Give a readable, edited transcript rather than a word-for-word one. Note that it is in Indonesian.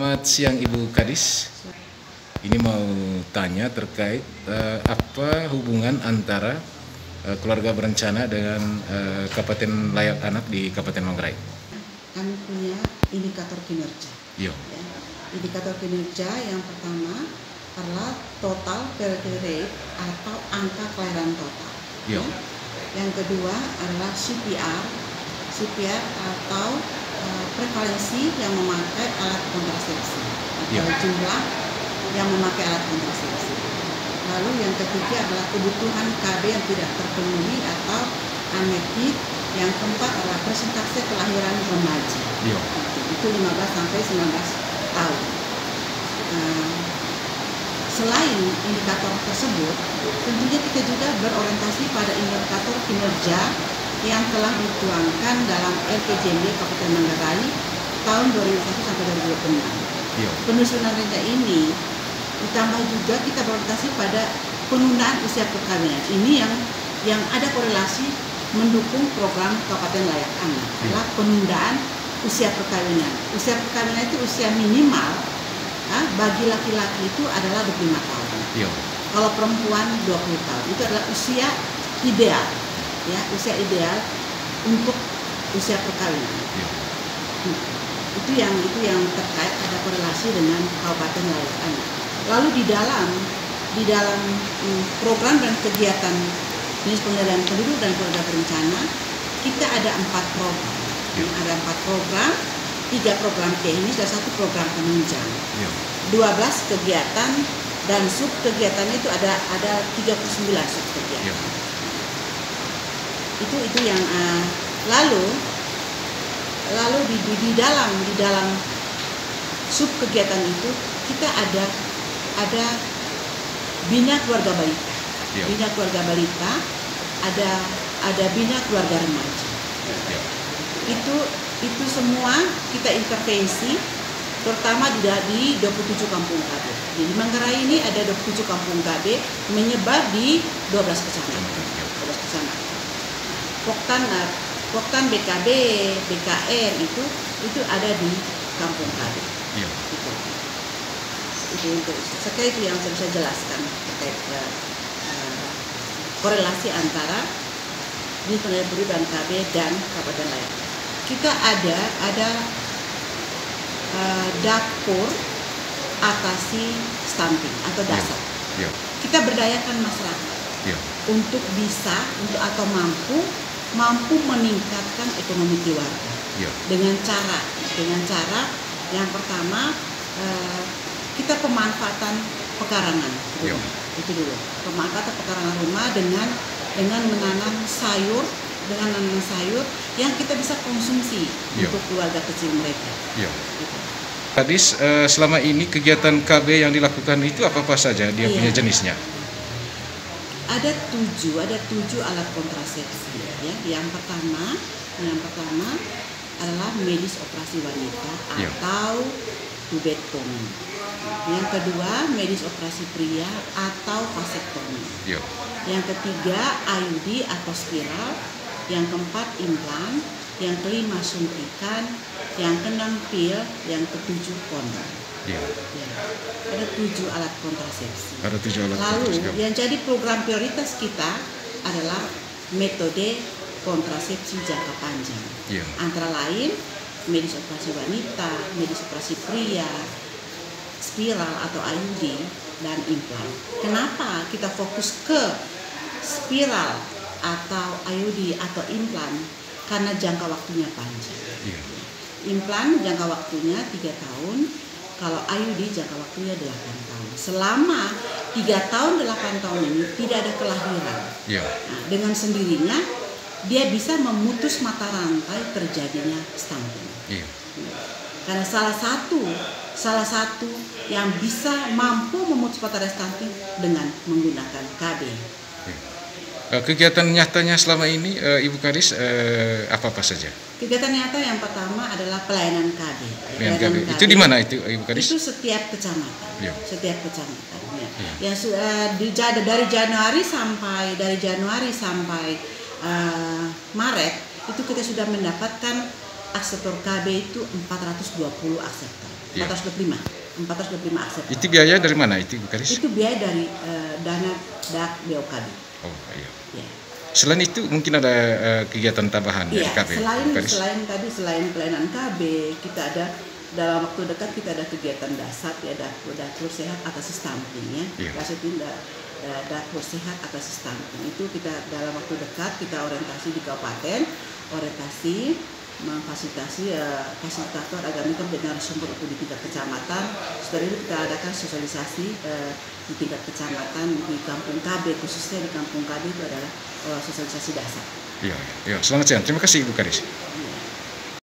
Selamat siang Ibu Kadis. Ini mau tanya terkait apa hubungan antara keluarga berencana dengan Kabupaten Layak Anak di Kabupaten Manggarai. Kami punya indikator kinerja. Yo. Ya. Indikator kinerja yang pertama adalah total fertility rate atau angka kelahiran total. Yo. Ya. Yang kedua adalah CPR atau prevalensi yang memakai alat kontrasepsi atau jumlah yang memakai alat kontrasepsi. Lalu yang ketiga adalah kebutuhan KB yang tidak terpenuhi atau unmet need. Yang keempat adalah persentase kelahiran remaja. Yo. Itu 15 sampai 19 tahun. Selain indikator tersebut, tentunya kita juga berorientasi pada indikator kinerja yang telah dituangkan dalam LPJMD Kabupaten Manggarai tahun 2001 sampai 2026. Penyusunan rencana ini ditambah juga kita berorientasi pada penundaan usia perkawinan. Ini yang ada korelasi mendukung program Kabupaten Layak Anak adalah penundaan usia perkawinan. Usia perkawinan itu usia minimal bagi laki-laki itu adalah 25 tahun. Kalau perempuan 20 tahun. Itu adalah usia ideal. Ya, usia ideal untuk usia perkawinan. Itu yang terkait ada korelasi dengan Kabupaten Layak Anak. Lalu di dalam program dan kegiatan Dinas Pemberdayaan Penduduk dan Keluarga Berencana kita ada 4 program. Ada 4 program, 3 program teknis dan 1 program penunjang. 12 kegiatan dan sub kegiatannya itu ada 39 sub kegiatan. Itu yang lalu di dalam sub kegiatan itu kita ada bina keluarga balita. Bina keluarga balita, ada bina keluarga remaja. Itu semua kita intervensi terutama di 27 kampung KB. Di Manggarai ini ada 27 kampung KB menyebar di 12 kecamatan. Poktan BKB, BKR itu ada di kampung KB. Itu sekali itu yang saya jelaskan terkait korelasi antara Dinas Pemberdayaan Penduduk dan KB dan Kabupaten Layak. Kita ada dapur atasi stunting atau dasar. Kita berdayakan masyarakat untuk bisa atau mampu meningkatkan ekonomi keluarga dengan cara yang pertama kita pemanfaatan pekarangan rumah. Itu dulu pemanfaatan pekarangan rumah dengan menanam sayur yang kita bisa konsumsi untuk keluarga kecil mereka. Kadis, selama ini kegiatan KB yang dilakukan itu apa saja dia punya jenisnya? Ada 7 alat kontrasepsi. Ya. Yang pertama adalah medis operasi wanita atau tubektomi. Yang kedua medis operasi pria atau vasektomi. Yang ketiga IUD atau spiral. Yang keempat implan. Yang kelima suntikan. Yang keenam pil. Yang ketujuh kondom. Ada 7 alat kontrasepsi. Lalu yang jadi program prioritas kita adalah metode kontrasepsi jangka panjang. Antara lain medis operasi wanita, medis operasi pria, spiral atau IUD dan implan. Kenapa kita fokus ke spiral atau IUD atau implan? Karena jangka waktunya panjang. Implan jangka waktunya 3 tahun. Kalau IUD jangka waktunya 8 tahun. Selama 3 tahun 8 tahun ini tidak ada kelahiran. Nah, dengan sendirinya dia bisa memutus mata rantai terjadinya stunting. Karena salah satu yang bisa mampu memutus mata rantai stunting dengan menggunakan KB. Kegiatan nyatanya selama ini Ibu Kadis apa saja? Kegiatan nyata yang pertama adalah pelayanan KB. Itu di mana itu Ibu Kadis? Itu setiap kecamatan. Setiap kecamatan. Yang dari Januari sampai Maret itu kita sudah mendapatkan akseptor KB itu 420 akseptor. Iya. 425 aset. Itu biaya dari mana itu Bu Kadis? Itu biaya dari dana dak BOKB. Oh iya. Ya. Selain itu mungkin ada kegiatan tambahan dari Iya, KB? Bu Kadis? selain pelayanan KB, kita ada dalam waktu dekat kita ada kegiatan dasar ya, dapur sehat atas stunting ya. Iya. Dapur sehat atas stunting itu kita dalam waktu dekat kita orientasi di kabupaten, memfasilitasi fasilitator agar ini benar sumber itu di tingkat kecamatan. Setelah itu kita adakan sosialisasi di tingkat kecamatan di kampung KB, khususnya di kampung KB itu adalah sosialisasi dasar. Iya, iya. Selamat siang. Terima kasih Bu Kadis. Iya.